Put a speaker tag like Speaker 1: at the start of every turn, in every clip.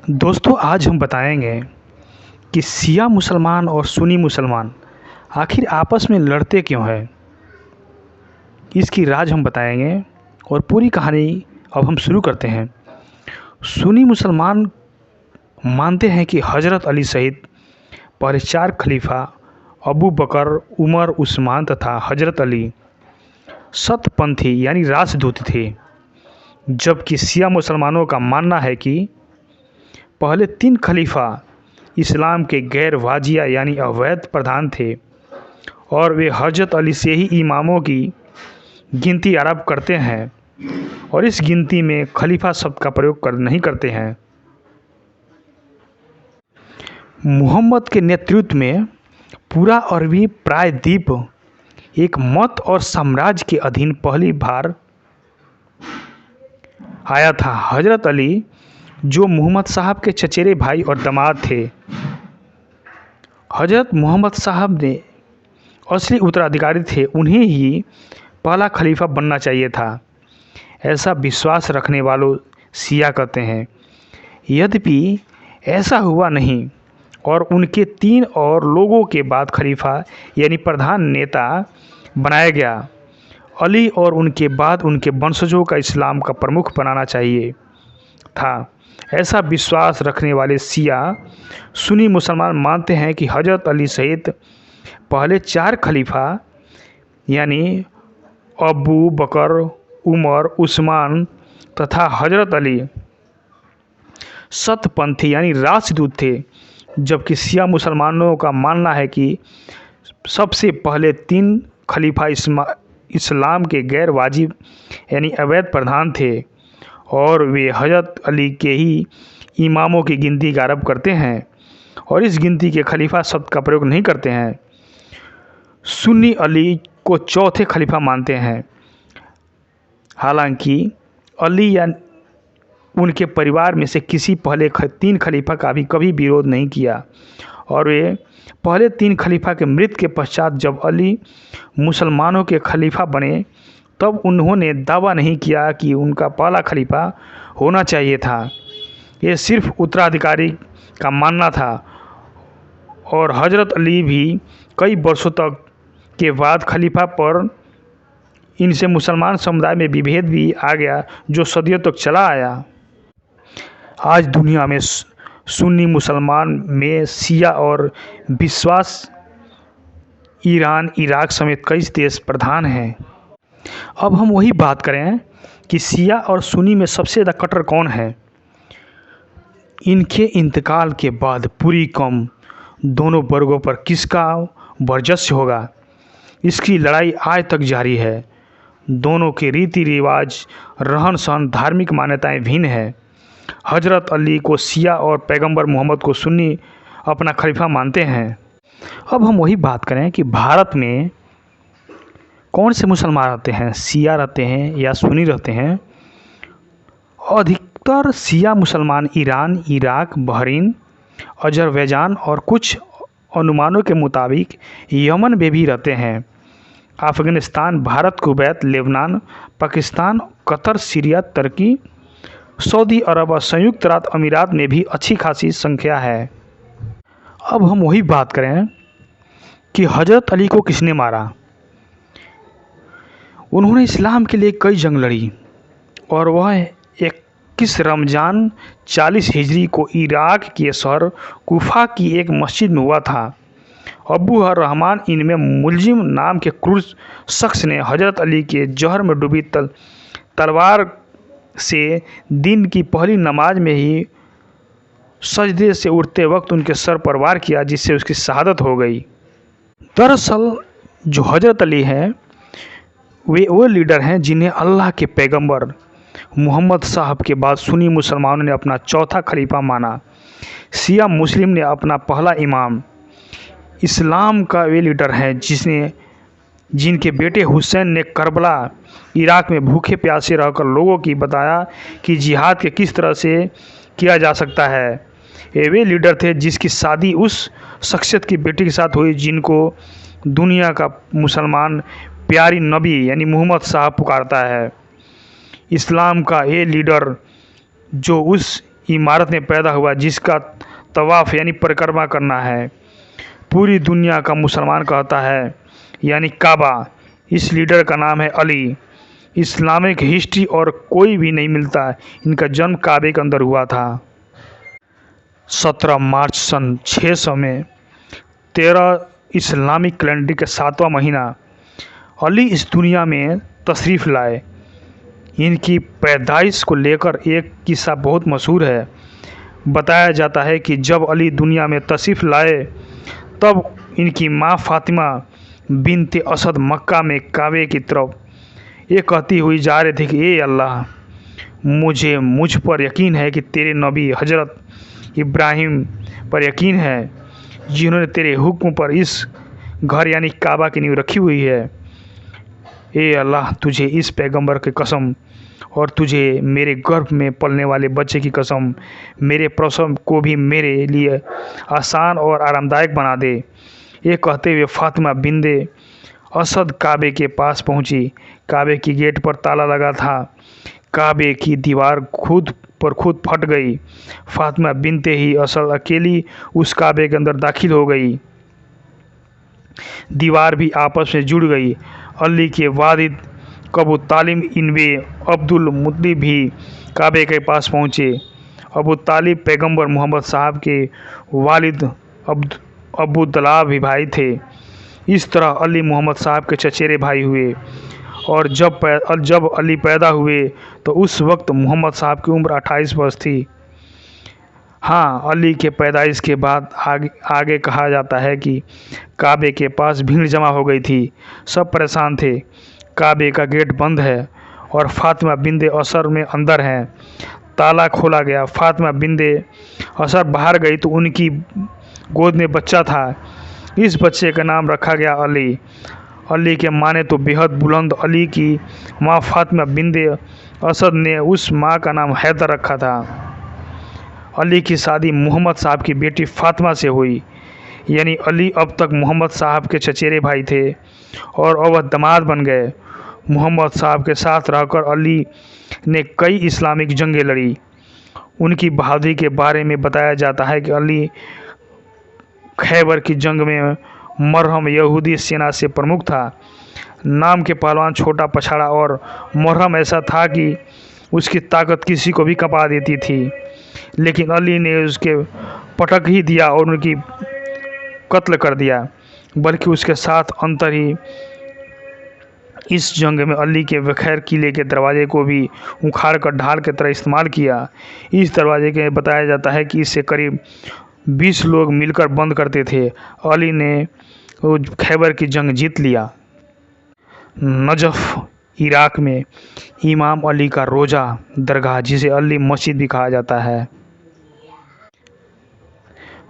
Speaker 1: दोस्तों आज हम बताएंगे कि शिया मुसलमान और सुन्नी मुसलमान आखिर आपस में लड़ते क्यों हैं। इसकी राज हम बताएंगे और पूरी कहानी अब हम शुरू करते हैं। सुन्नी मुसलमान मानते हैं कि हज़रत अली सहित पहले 4 खलीफा अबू बकर, उमर, उस्मान तथा हज़रत अली सतपंथी यानी राजदूत थे, जबकि शिया मुसलमानों का मानना है कि पहले 3 खलीफा इस्लाम के गैर वाजिया यानी अवैध प्रधान थे और वे हज़रत अली से ही इमामों की गिनती आरंभ करते हैं और इस गिनती में खलीफा शब्द का प्रयोग नहीं करते हैं। मोहम्मद के नेतृत्व में पूरा अरबी प्रायद्वीप एक मत और साम्राज्य के अधीन पहली बार आया था। हज़रत अली जो मोहम्मद साहब के चचेरे भाई और दामाद थे, हज़रत मोहम्मद साहब ने असली उत्तराधिकारी थे, उन्हें ही पहला खलीफा बनना चाहिए था, ऐसा विश्वास रखने वालों शिया कहते हैं। यद्यपि ऐसा हुआ नहीं और उनके 3 और लोगों के बाद खलीफा यानी प्रधान नेता बनाया गया। अली और उनके बाद उनके वंशजों का इस्लाम का प्रमुख बनाना चाहिए था, ऐसा विश्वास रखने वाले शिया सुन्नी मुसलमान मानते हैं कि हज़रत अली सहित पहले 4 खलीफा यानी अबू बकर, उमर, उस्मान तथा हज़रत अली सतपंथी यानी राजदूत थे, जबकि शिया मुसलमानों का मानना है कि सबसे पहले 3 खलीफा इस्लाम के गैर वाजिब यानी अवैध प्रधान थे और वे हज़रत अली के ही इमामों की गिनती का आरंभ करते हैं और इस गिनती के खलीफा शब्द का प्रयोग नहीं करते हैं। सुन्नी अली को चौथे खलीफा मानते हैं, हालांकि अली या उनके परिवार में से किसी पहले 3 खलीफा का भी कभी विरोध नहीं किया और वे पहले 3 खलीफा के मृत्यु के पश्चात जब अली मुसलमानों के खलीफा बने तब उन्होंने दावा नहीं किया कि उनका पहला खलीफा होना चाहिए था। ये सिर्फ उत्तराधिकारी का मानना था और हज़रत अली भी कई वर्षों तक के बाद खलीफा पर इनसे मुसलमान समुदाय में विभेद भी आ गया जो सदियों तक चला आया। आज दुनिया में सुन्नी मुसलमान में शिया और विश्वास ईरान, इराक समेत कई देश प्रधान हैं। अब हम वही बात करें कि शिया और सुन्नी में सबसे ज़्यादा कट्टर कौन है। इनके इंतकाल के बाद पूरी कौम दोनों वर्गों पर किसका वर्चस्व होगा, इसकी लड़ाई आज तक जारी है। दोनों के रीति रिवाज, रहन सहन, धार्मिक मान्यताएं भिन्न हैं। हज़रत अली को शिया और पैगंबर मोहम्मद को सुन्नी अपना खलीफा मानते हैं। अब हम वही बात करें कि भारत में कौन से मुसलमान रहते हैं, शिया रहते हैं या सुन्नी रहते हैं। अधिकतर शिया मुसलमान ईरान, इराक, बहरीन, अजरबैजान और कुछ अनुमानों के मुताबिक यमन में भी रहते हैं। Afghanistan, Bharat, Kuwait, Lebanon, Pakistan, Qatar, Syria, Turkey, Saudi Arab और संयुक्त अरब अमीरात में भी अच्छी खासी संख्या है। अब हम वही बात करें कि हज़रत अली को किसने मारा। उन्होंने इस्लाम के लिए कई जंग लड़ी और वह 21 रमज़ान 40 हिजरी को इराक के शहर कूफा की एक मस्जिद में हुआ था। अबू रहमान इनमें मुलजिम नाम के क्रूर शख्स ने हज़रत अली के जहर में डूबी तलवार से दिन की पहली नमाज में ही सजदे से उठते वक्त उनके सर पर वार किया, जिससे उसकी शहादत हो गई। दरअसल जो हज़रत अली हैं वे वो लीडर हैं जिन्हें अल्लाह के पैगंबर मोहम्मद साहब के बाद सुन्नी मुसलमानों ने अपना चौथा खलीफा माना। शिया मुस्लिम ने अपना पहला इमाम। इस्लाम का वे लीडर हैं जिनके बेटे हुसैन ने करबला इराक में भूखे प्यासे रहकर लोगों की बताया कि जिहाद के किस तरह से किया जा सकता है। ये वे लीडर थे जिसकी शादी उस शख्सियत की बेटी के साथ हुई जिनको दुनिया का मुसलमान प्यारी नबी यानी मोहम्मद साहब पुकारता है। इस्लाम का ये लीडर जो उस इमारत में पैदा हुआ जिसका तवाफ़ यानी परिक्रमा करना है। पूरी दुनिया का मुसलमान कहता है यानी काबा। इस लीडर का नाम है अली। इस्लामिक हिस्ट्री और कोई भी नहीं मिलता। इनका जन्म काबे के अंदर हुआ था। 17 मार्च सन 600 में 13 इस्लामिक कैलेंडर के 7वां महीना अली इस दुनिया में तशरीफ़ लाए। इनकी पैदाइश को लेकर एक किस्सा बहुत मशहूर है। बताया जाता है कि जब अली दुनिया में तशरीफ़ लाए तब इनकी माँ फ़ातिमा बिनते असद मक्का में काबे की तरफ ये कहती हुई जा रही थी कि ए अल्लाह, मुझ पर यकीन है कि तेरे नबी हज़रत इब्राहिम पर यकीन है जिन्होंने तेरे हुक्म पर इस घर यानी काबा की नींव रखी हुई है। ए अल्लाह, तुझे इस पैगंबर की कसम और तुझे मेरे गर्भ में पलने वाले बच्चे की कसम, मेरे प्रसव को भी मेरे लिए आसान और आरामदायक बना दे। ये कहते हुए फ़ातिमा बिनते असद काबे के पास पहुंची। काबे की गेट पर ताला लगा था। काबे की दीवार खुद फट गई। फ़ातिमा बिनते ही असद अकेली उस काबे के अंदर दाखिल हो गई। दीवार भी आपस में जुड़ गई। अली के वालिद अबू तालिब इब्ने अब्दुल मुत्तलिब भी काबे के पास पहुँचे। अबू तालिब पैगंबर मोहम्मद साहब के वालिद अबू तलाब भी भाई थे। इस तरह अली मोहम्मद साहब के चचेरे भाई हुए। और जब अली पैदा हुए तो उस वक्त मोहम्मद साहब की उम्र 28 वर्ष थी। हाँ, अली के पैदाइश के बाद आगे कहा जाता है कि काबे के पास भीड़ जमा हो गई थी। सब परेशान थे। काबे का गेट बंद है और फ़ातिमा बिनते असद में अंदर हैं। ताला खोला गया। फ़ातिमा बिनते असद बाहर गई तो उनकी गोद में बच्चा था। इस बच्चे का नाम रखा गया अली। अली के माने तो बेहद बुलंद अली की माँ फ़ातिमा बिनते असद ने उस माँ का नाम हैदर रखा था। अली की शादी मोहम्मद साहब की बेटी फ़ातिमा से हुई। यानी अली अब तक मोहम्मद साहब के चचेरे भाई थे और अब वह दामाद बन गए। मोहम्मद साहब के साथ रहकर अली ने कई इस्लामिक जंगें लड़ी। उनकी बहादुरी के बारे में बताया जाता है कि अली खैबर की जंग में मरहम यहूदी सेना से प्रमुख था। नाम के पहलवान छोटा पछाड़ा और मरहम ऐसा था कि उसकी ताकत किसी को भी कँपा देती थी, लेकिन अली ने उसके पटक ही दिया और उनकी कत्ल कर दिया। बल्कि उसके साथ अंतर ही इस जंग में अली के बखैर किले के दरवाजे को भी उखाड़ कर ढाल की तरह इस्तेमाल किया। इस दरवाजे के बताया जाता है कि इसे करीब 20 लोग मिलकर बंद करते थे। अली ने खैबर की जंग जीत लिया। नजफ़ इराक़ में इमाम अली का रोज़ा दरगाह, जिसे अली मस्जिद भी कहा जाता है,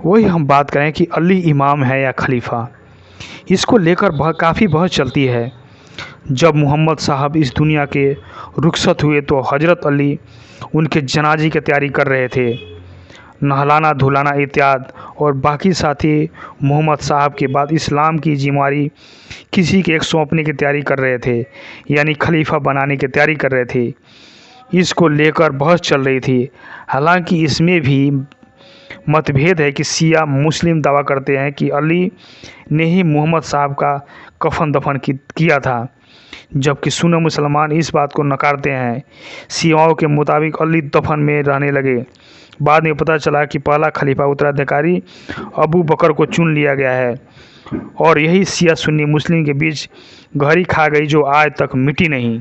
Speaker 1: वही हम बात करें कि अली इमाम है या खलीफा, इसको लेकर काफ़ी बहस चलती है। जब मोहम्मद साहब इस दुनिया के रुखसत हुए तो हज़रत अली उनके जनाजे की तैयारी कर रहे थे। नहलाना धुलाना इत्यादि और बाकी साथी मोहम्मद साहब के बाद इस्लाम की जिम्मेवारी किसी के एक सौंपने की तैयारी कर रहे थे, यानी खलीफा बनाने की तैयारी कर रहे थे। इसको लेकर बहस चल रही थी। हालांकि इसमें भी मतभेद है कि शिया मुस्लिम दावा करते हैं कि अली ने ही मोहम्मद साहब का कफन दफन किया था, जबकि सुन्नी मुसलमान इस बात को नकारते हैं। शियाओं के मुताबिक अली दफन में रहने लगे। बाद में पता चला कि पहला खलीफा उत्तराधिकारी अबू बकर को चुन लिया गया है और यही शिया सुन्नी मुस्लिम के बीच गहरी खा गई जो आज तक मिटी नहीं।